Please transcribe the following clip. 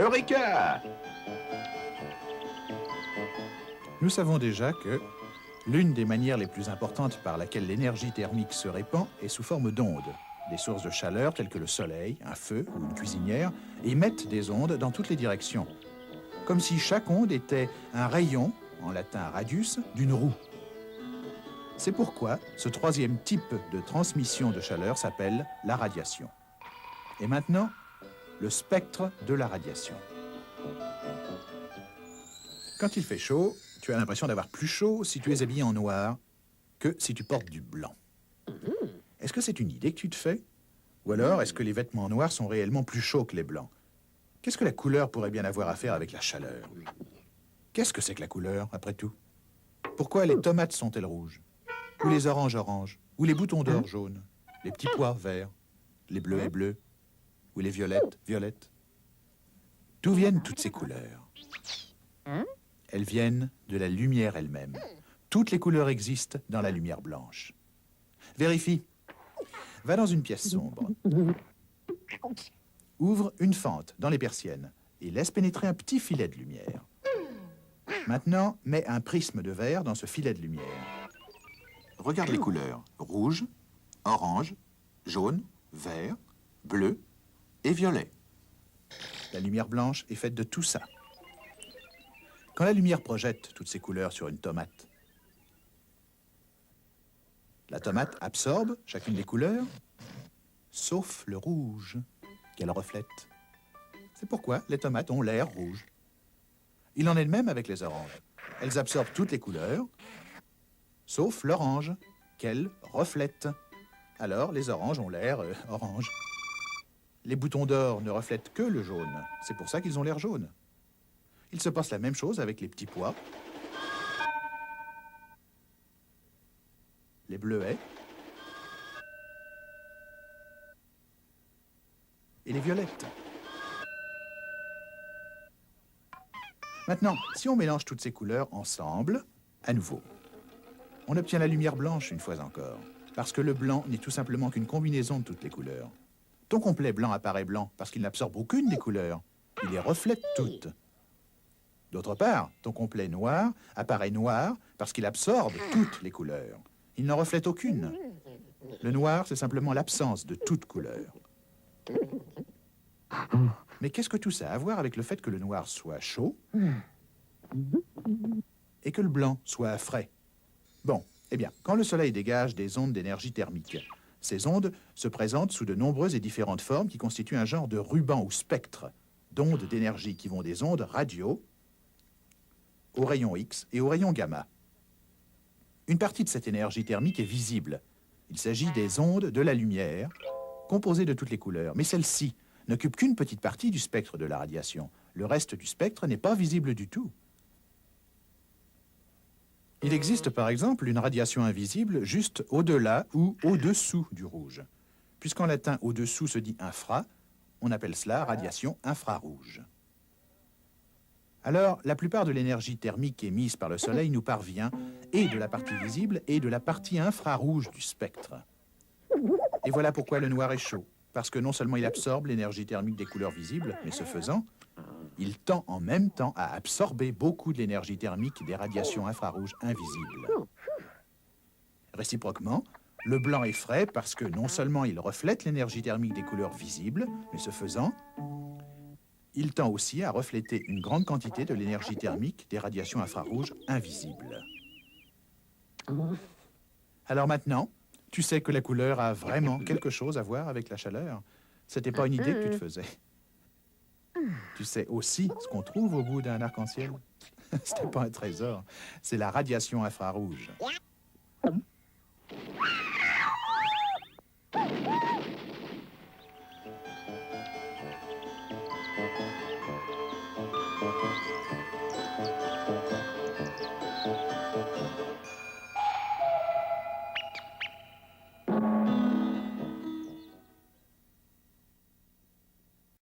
Eureka! Nous savons déjà que l'une des manières les plus importantes par laquelle l'énergie thermique se répand est sous forme d'ondes. Des sources de chaleur telles que le soleil, un feu ou une cuisinière émettent des ondes dans toutes les directions, comme si chaque onde était un rayon, en latin radius, d'une roue. C'est pourquoi ce troisième type de transmission de chaleur s'appelle la radiation. Et maintenant, le spectre de la radiation. Quand il fait chaud, tu as l'impression d'avoir plus chaud si tu es habillé en noir que si tu portes du blanc. Est-ce que c'est une idée que tu te fais? Ou alors, est-ce que les vêtements noirs sont réellement plus chauds que les blancs? Qu'est-ce que la couleur pourrait bien avoir à faire avec la chaleur? Qu'est-ce que c'est que la couleur, après tout? Pourquoi les tomates sont-elles rouges? Ou les oranges oranges? Ou les boutons d'or jaunes? Les petits pois verts? Les bleuets bleus? Ou les violettes violettes? D'où viennent toutes ces couleurs? Elles viennent de la lumière elle-même. Toutes les couleurs existent dans la lumière blanche. Vérifie. Va dans une pièce sombre. Ouvre une fente dans les persiennes et laisse pénétrer un petit filet de lumière. Maintenant, mets un prisme de verre dans ce filet de lumière. Regarde les couleurs. Rouge, orange, jaune, vert, bleu et violet. La lumière blanche est faite de tout ça. Quand la lumière projette toutes ces couleurs sur une tomate, la tomate absorbe chacune des couleurs, sauf le rouge qu'elle reflète. C'est pourquoi les tomates ont l'air rouge. Il en est de même avec les oranges. Elles absorbent toutes les couleurs, sauf l'orange qu'elles reflètent. Alors les oranges ont l'air orange. Les boutons d'or ne reflètent que le jaune. C'est pour ça qu'ils ont l'air jaunes. Il se passe la même chose avec les petits pois, les bleuets et les violettes. Maintenant, si on mélange toutes ces couleurs ensemble, à nouveau, on obtient la lumière blanche une fois encore, parce que le blanc n'est tout simplement qu'une combinaison de toutes les couleurs. Ton complet blanc apparaît blanc parce qu'il n'absorbe aucune des couleurs. Il les reflète toutes. D'autre part, ton complet noir apparaît noir parce qu'il absorbe toutes les couleurs. Il n'en reflète aucune. Le noir, c'est simplement l'absence de toute couleur. Mais qu'est-ce que tout ça a à voir avec le fait que le noir soit chaud et que le blanc soit frais? Bon, eh bien, quand le soleil dégage des ondes d'énergie thermique, ces ondes se présentent sous de nombreuses et différentes formes qui constituent un genre de ruban ou spectre d'ondes d'énergie qui vont des ondes radio aux rayons X et aux rayons gamma. Une partie de cette énergie thermique est visible. Il s'agit des ondes de la lumière, composées de toutes les couleurs. Mais celle-ci n'occupe qu'une petite partie du spectre de la radiation. Le reste du spectre n'est pas visible du tout. Il existe par exemple une radiation invisible juste au-delà ou au-dessous du rouge. Puisqu'en latin au-dessous se dit infra, on appelle cela radiation infrarouge. Alors, la plupart de l'énergie thermique émise par le Soleil nous parvient et de la partie visible et de la partie infrarouge du spectre. Et voilà pourquoi le noir est chaud, parce que non seulement il absorbe l'énergie thermique des couleurs visibles, mais ce faisant, il tend en même temps à absorber beaucoup de l'énergie thermique des radiations infrarouges invisibles. Réciproquement, le blanc est frais parce que non seulement il reflète l'énergie thermique des couleurs visibles, mais ce faisant, il tend aussi à refléter une grande quantité de l'énergie thermique des radiations infrarouges invisibles. Alors maintenant, tu sais que la couleur a vraiment quelque chose à voir avec la chaleur. C'était pas une idée que tu te faisais. Tu sais aussi ce qu'on trouve au bout d'un arc-en-ciel? C'était pas un trésor, c'est la radiation infrarouge.